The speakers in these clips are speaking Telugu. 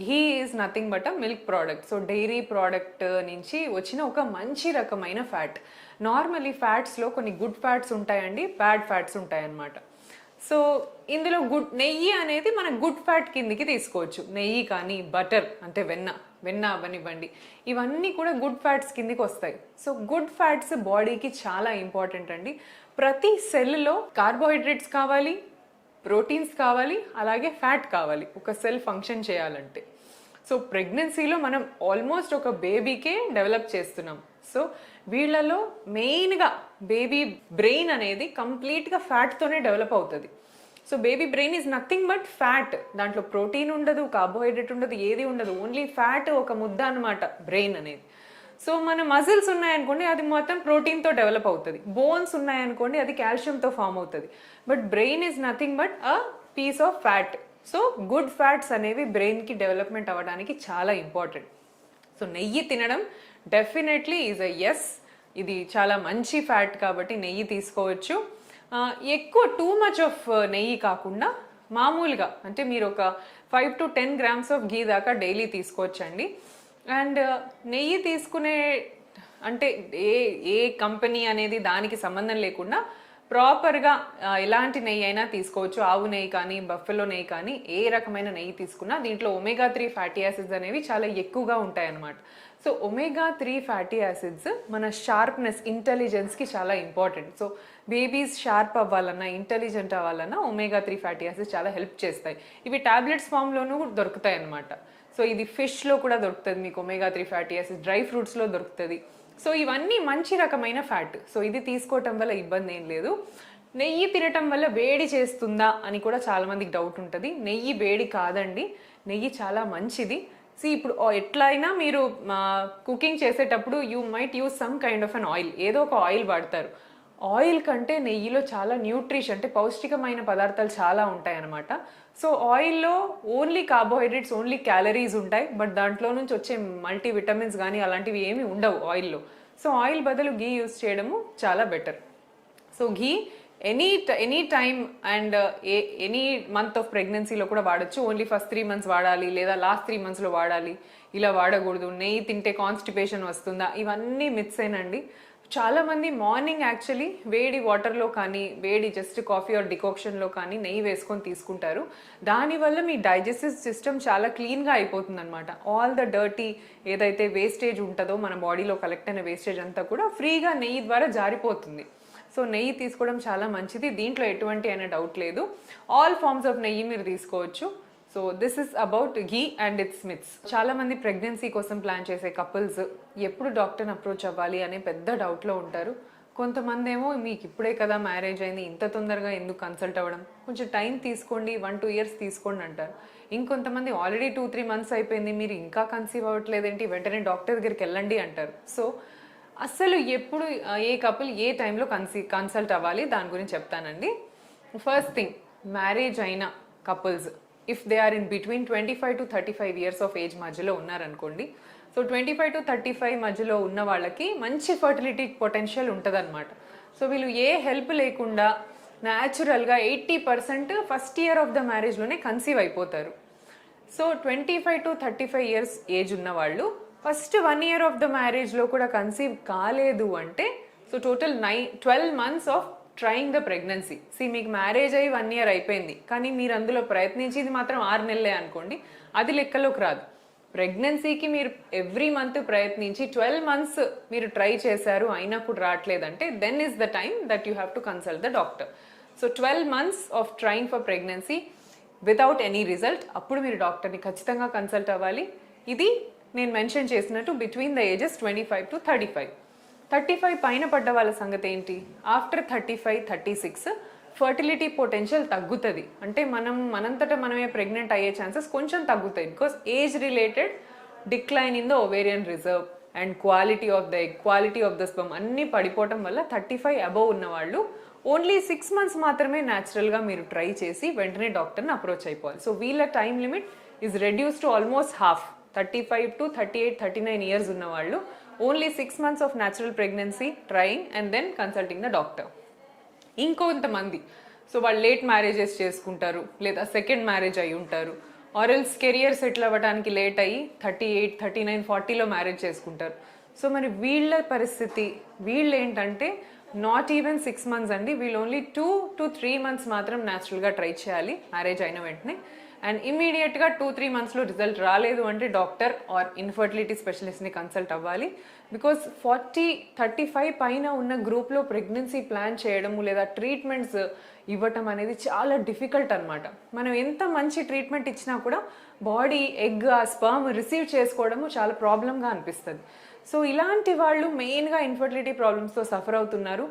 Ghee is nothing but a milk product. So dairy product నుంచి వచ్చిన ఒక మంచి రకమైన ఫ్యాట్. నార్మలీ ఫ్యాట్స్లో కొన్ని గుడ్ ఫ్యాట్స్ ఉంటాయండి, బ్యాడ్ ఫ్యాట్స్ ఉంటాయన్నమాట. సో ఇందులో నెయ్యి అనేది మన గుడ్ ఫ్యాట్ కిందికి తీసుకోవచ్చు. నెయ్యి కానీ బటర్ అంటే వెన్న అవనివ్వండి, ఇవన్నీ కూడా గుడ్ ఫ్యాట్స్ కిందికి వస్తాయి. సో గుడ్ ఫ్యాట్స్ బాడీకి చాలా ఇంపార్టెంట్ అండి. ప్రతి సెల్లో కార్బోహైడ్రేట్స్ కావాలి, ప్రోటీన్స్ కావాలి, అలాగే ఫ్యాట్ కావాలి ఒక సెల్ ఫంక్షన్ చేయాలంటే. సో ప్రెగ్నెన్సీలో మనం ఆల్మోస్ట్ ఒక బేబీకే డెవలప్ చేస్తున్నాం. సో వీళ్ళలో మెయిన్గా బేబీ బ్రెయిన్ అనేది కంప్లీట్గా ఫ్యాట్తోనే డెవలప్ అవుతుంది. So baby brain is nothing but fat. దాంట్లో ప్రోటీన్ ఉండదు, కార్బోహైడ్రేట్ ఉండదు, ఏది ఉండదు, ఓన్లీ ఫ్యాట్ ఒక ముద్ద అనమాట బ్రెయిన్ అనేది. సో మన మజిల్స్ ఉన్నాయనుకోండి అది మొత్తం ప్రోటీన్తో డెవలప్ అవుతుంది. బోన్స్ ఉన్నాయనుకోండి అది కాల్షియంతో ఫామ్ అవుతుంది. But brain is nothing but a piece of fat. So good fats అనేవి బ్రెయిన్కి డెవలప్మెంట్ అవ్వడానికి చాలా ఇంపార్టెంట్. సో నెయ్యి తినడం డెఫినెట్లీ ఈజ్ అ ఎస్. ఇది చాలా మంచి ఫ్యాట్ కాబట్టి నెయ్యి తీసుకోవచ్చు. ఎక్కువ టూ మచ్ ఆఫ్ నెయ్యి కాకుండా మామూలుగా అంటే మీరు ఒక 5 to 10 grams ఆఫ్ ఘీ దాకా డైలీ తీసుకోవచ్చండి. అండ్ నెయ్యి తీసుకునే అంటే ఏ కంపెనీ అనేది దానికి సంబంధం లేకుండా ప్రాపర్గా ఎలాంటి నెయ్యి అయినా తీసుకోవచ్చు. ఆవు నెయ్యి కానీ, బఫెలో నెయ్యి కానీ, ఏ రకమైన నెయ్యి తీసుకున్నా దీంట్లో omega-3 ఫ్యాటీ యాసిడ్స్ అనేవి చాలా ఎక్కువగా ఉంటాయన్నమాట. సో omega-3 ఫ్యాటీ యాసిడ్స్ మన షార్ప్నెస్, ఇంటెలిజెన్స్కి చాలా ఇంపార్టెంట్. సో బేబీస్ షార్ప్ అవ్వాలన్నా, ఇంటెలిజెంట్ అవ్వాలన్నా omega-3 ఫ్యాటీ యాసిడ్స్ చాలా హెల్ప్ చేస్తాయి. ఇవి టాబ్లెట్స్ ఫామ్లోనూ దొరుకుతాయి అన్నమాట. సో ఇది ఫిష్లో కూడా దొరుకుతుంది మీకు omega-3 ఫ్యాటీ యాసిడ్స్, డ్రై ఫ్రూట్స్లో దొరుకుతుంది. సో ఇవన్నీ మంచి రకమైన ఫ్యాట్. సో ఇది తీసుకోవటం వల్ల ఇబ్బంది ఏం లేదు. నెయ్యి తినటం వల్ల వేడి చేస్తుందా అని కూడా చాలామందికి డౌట్ ఉంటుంది. నెయ్యి వేడి కాదండి, నెయ్యి చాలా మంచిది. ఇప్పుడు ఎట్లా అయినా మీరు కుకింగ్ చేసేటప్పుడు you might use some kind of an oil, ఏదో ఒక ఆయిల్ వాడతారు. ఆయిల్ కంటే నెయ్యిలో చాలా న్యూట్రిషన్ అంటే పౌష్టికమైన పదార్థాలు చాలా ఉంటాయి అన్నమాట. సో ఆయిల్లో ఓన్లీ కార్బోహైడ్రేట్స్, ఓన్లీ క్యాలరీస్ ఉంటాయి. బట్ దాంట్లో నుంచి వచ్చే మల్టీ విటమిన్స్ కానీ అలాంటివి ఏమీ ఉండవు ఆయిల్లో. సో ఆయిల్ బదులు ఘీ యూస్ చేయడము చాలా better. So ghee any time and any month of ప్రెగ్నెన్సీలో కూడా వాడచ్చు. ఓన్లీ ఫస్ట్ 3 months వాడాలి లేదా లాస్ట్ 3 monthsలో వాడాలి, ఇలా వాడకూడదు. నెయ్యి తింటే కాన్స్టిపేషన్ వస్తుందా, ఇవన్నీ మిత్స్ ఏనండి. చాలామంది మార్నింగ్ యాక్చువల్లీ వేడి వాటర్లో కానీ, వేడి జస్ట్ కాఫీ ఆర్ డికాక్షన్లో కానీ నెయ్యి వేసుకొని తీసుకుంటారు. దానివల్ల మీ డైజెస్టివ్ సిస్టమ్ చాలా క్లీన్గా అయిపోతుంది అనమాట. ఆల్ ద డర్టీ ఏదైతే వేస్టేజ్ ఉంటుందో మన బాడీలో కలెక్ట్ అయిన వేస్టేజ్ అంతా కూడా ఫ్రీగా నెయ్యి ద్వారా జారిపోతుంది. సో నెయ్యి తీసుకోవడం చాలా మంచిది, దీంట్లో ఎటువంటి అయినా డౌట్ లేదు. ఆల్ ఫార్మ్స్ ఆఫ్ నెయ్యి మీరు తీసుకోవచ్చు. So this is about ghee and it's myths. చాలా మంది ప్రెగ్నెన్సీ కోసం ప్లాన్ చేసే కపుల్స్ ఎప్పుడు డాక్టర్ని అప్రోచ్ అవ్వాలి అనే పెద్ద డౌట్లో ఉంటారు. కొంతమంది ఏమో మీకు ఇప్పుడే కదా మ్యారేజ్ అయింది, ఇంత తొందరగా ఎందుకు కన్సల్ట్ అవ్వడం, కొంచెం టైం తీసుకోండి, 1-2 years తీసుకోండి అంటారు. ఇంకొంతమంది ఆల్రెడీ 2-3 months అయిపోయింది, మీరు ఇంకా కన్సీవ్ అవ్వట్లేదేంటి, వెంటనే డాక్టర్ దగ్గరికి వెళ్ళండి అంటారు. సో అసలు ఎప్పుడు ఏ కపుల్ ఏ టైంలో కన్సల్ట్ అవ్వాలి దాని గురించి చెప్తానండి. ఫస్ట్ థింగ్, మ్యారేజ్ అయిన couples if they are in between 25 to 35 years of age మధ్యలో ఉన్నారనుకోండి. సో 25 to 35 మధ్యలో ఉన్న వాళ్ళకి మంచి ఫర్టిలిటీ పొటెన్షియల్ ఉంటుంది. సో వీళ్ళు ఏ హెల్ప్ లేకుండా న్యాచురల్గా 80% ఫస్ట్ ఇయర్ ఆఫ్ ద మ్యారేజ్లోనే కన్సీవ్ అయిపోతారు. సో 25 to 35 years ఏజ్ ఉన్న వాళ్ళు ఫస్ట్ 1 year ఆఫ్ ద మ్యారేజ్లో కూడా కన్సీవ్ కాలేదు అంటే, so total 12 months of trying the pregnancy. మీకు మ్యారేజ్ అయ్యి 1 year అయిపోయింది, కానీ మీరు అందులో ప్రయత్నించింది మాత్రం 6 నెలలే అనుకోండి, అది లెక్కలోకి రాదు. ప్రెగ్నెన్సీకి మీరు ఎవ్రీ మంత్ ప్రయత్నించి 12 months మీరు ట్రై చేశారు అయినా కూడా రావట్లేదంటే then is the time that you have to consult the doctor. So 12 months of trying for pregnancy without any result, అప్పుడు మీరు డాక్టర్ని ఖచ్చితంగా కన్సల్ట్ అవ్వాలి. ఇది నేను మెన్షన్ చేసినట్టు బిట్వీన్ ద ఏజెస్ 25 to 35. 35 పైన పడ్డ వాళ్ళ సంగతి ఏంటి, ఆఫ్టర్ 35, 36 ఫర్టిలిటీ పొటెన్షియల్ తగ్గుతుంది. అంటే మనంతటా మనమే ప్రెగ్నెంట్ అయ్యే ఛాన్సెస్ కొంచెం తగ్గుతాయి. Because age related decline in the ovarian reserve and quality of the egg, quality of the sperm అన్నీ పడిపోవటం వల్ల 35 అబవ్ ఉన్న వాళ్ళు ఓన్లీ 6 months మాత్రమే న్యాచురల్గా మీరు ట్రై చేసి వెంటనే డాక్టర్ని అప్రోచ్ అయిపోవాలి. సో వీళ్ళ time limit is reduce to almost half. 35 to 38, 39 years ఉన్న వాళ్ళు only 6 months of natural pregnancy trying and then consulting the doctor. ఇంకొంతమంది సో వాళ్ళు లేట్ మ్యారేజెస్ చేసుకుంటారు లేదా సెకండ్ మ్యారేజ్ అయి ఉంటారు, ఆర్ ఎల్స్ కెరియర్ సెటిల్ అవ్వడానికి లేట్ అయ్యి 38, 39, 40లో మ్యారేజ్ చేసుకుంటారు. సో మరి వీళ్ళ పరిస్థితి, వీళ్ళు ఏంటంటే నాట్ ఈవెన్ 6 months అండి, వీళ్ళు ఓన్లీ 2 to 3 months మాత్రం న్యాచురల్గా ట్రై చేయాలి మ్యారేజ్ అయిన వెంటనే. అండ్ ఇమీడియట్గా 2-3 monthsలో రిజల్ట్ రాలేదు అంటే డాక్టర్ ఆర్ ఇన్ఫర్టిలిటీ స్పెషలిస్ట్ని కన్సల్ట్ అవ్వాలి. బికాస్ 40-35 పైన ఉన్న గ్రూప్లో ప్రెగ్నెన్సీ ప్లాన్ చేయడము లేదా ట్రీట్మెంట్స్ ఇవ్వటం అనేది చాలా డిఫికల్ట్ అనమాట. మనం ఎంత మంచి ట్రీట్మెంట్ ఇచ్చినా కూడా బాడీ ఎగ్ ఆ స్పర్మ్ రిసీవ్ చేసుకోవడము చాలా ప్రాబ్లంగా అనిపిస్తుంది. సో ఇలాంటి వాళ్ళు మెయిన్గా ఇన్ఫర్టిలిటీ ప్రాబ్లమ్స్తో సఫర్ అవుతున్నారు.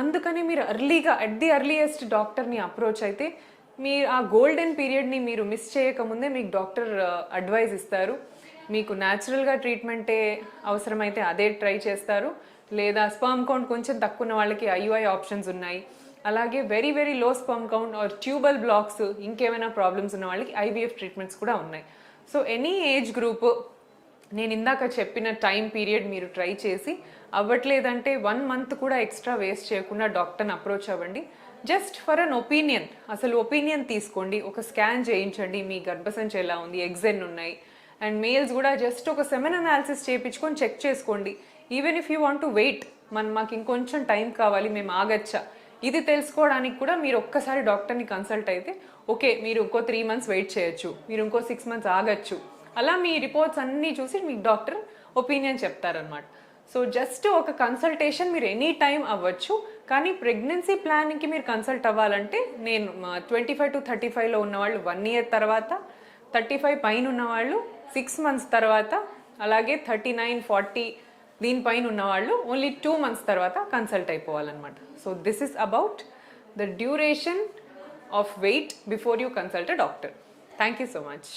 అందుకని మీరు అర్లీగా అట్ ది అర్లియెస్ట్ డాక్టర్ని అప్రోచ్ అయితే మీరు ఆ గోల్డెన్ పీరియడ్ని మీరు మిస్ చేయకముందే మీకు డాక్టర్ అడ్వైజ్ ఇస్తారు. మీకు న్యాచురల్గా ట్రీట్మెంటే అవసరమైతే అదే ట్రై చేస్తారు, లేదా స్పర్మ్ కౌంట్ కొంచెం తక్కువ ఉన్న వాళ్ళకి ఐయుఐ ఆప్షన్స్ ఉన్నాయి. అలాగే very very low sperm count or tubal blocks ఇంకేమైనా ప్రాబ్లమ్స్ ఉన్న వాళ్ళకి ఐవీఎఫ్ ట్రీట్మెంట్స్ కూడా ఉన్నాయి. సో ఎనీ ఏజ్ గ్రూప్ నేను ఇందాక చెప్పిన టైం పీరియడ్ మీరు ట్రై చేసి అవ్వట్లేదంటే 1 month కూడా ఎక్స్ట్రా వేస్ట్ చేయకుండా డాక్టర్ని అప్రోచ్ అవ్వండి. జస్ట్ ఫర్ అన్ ఒపీనియన్, అసలు ఒపీనియన్ తీసుకోండి, ఒక స్కాన్ చేయించండి, మీ గర్భసంచి ఎలా ఉంది, ఎగ్స్ ఎన్ని ఉన్నాయి, అండ్ మేల్స్ కూడా జస్ట్ ఒక సెమెన్ అనాలిసిస్ చేయించుకొని చెక్ చేసుకోండి. Even if you want to wait, మాకు ఇంకొంచెం టైం కావాలి, మేము ఆగచ్చా, ఇది తెలుసుకోవడానికి కూడా మీరు ఒక్కసారి డాక్టర్ని కన్సల్ట్ అయితే ఓకే మీరు ఇంకో 3 months వెయిట్ చేయొచ్చు, మీరు ఇంకో 6 months ఆగచ్చు, అలా మీ రిపోర్ట్స్ అన్నీ చూసి మీకు డాక్టర్ ఒపీనియన్ చెప్తారనమాట. సో జస్ట్ ఒక కన్సల్టేషన్ మీరు ఎనీ టైం అవ్వచ్చు. కానీ ప్రెగ్నెన్సీ ప్లానింగ్కి మీరు కన్సల్ట్ అవ్వాలంటే నేను 25 to 35లో ఉన్నవాళ్ళు 1 year తర్వాత, 35 పైన ఉన్నవాళ్ళు 6 months తర్వాత, అలాగే 39-40 దీనిపైన ఉన్నవాళ్ళు ఓన్లీ 2 months తర్వాత కన్సల్ట్ అయిపోవాలన్నమాట. So this is about the duration of wait before you consult a doctor. Thank you so much.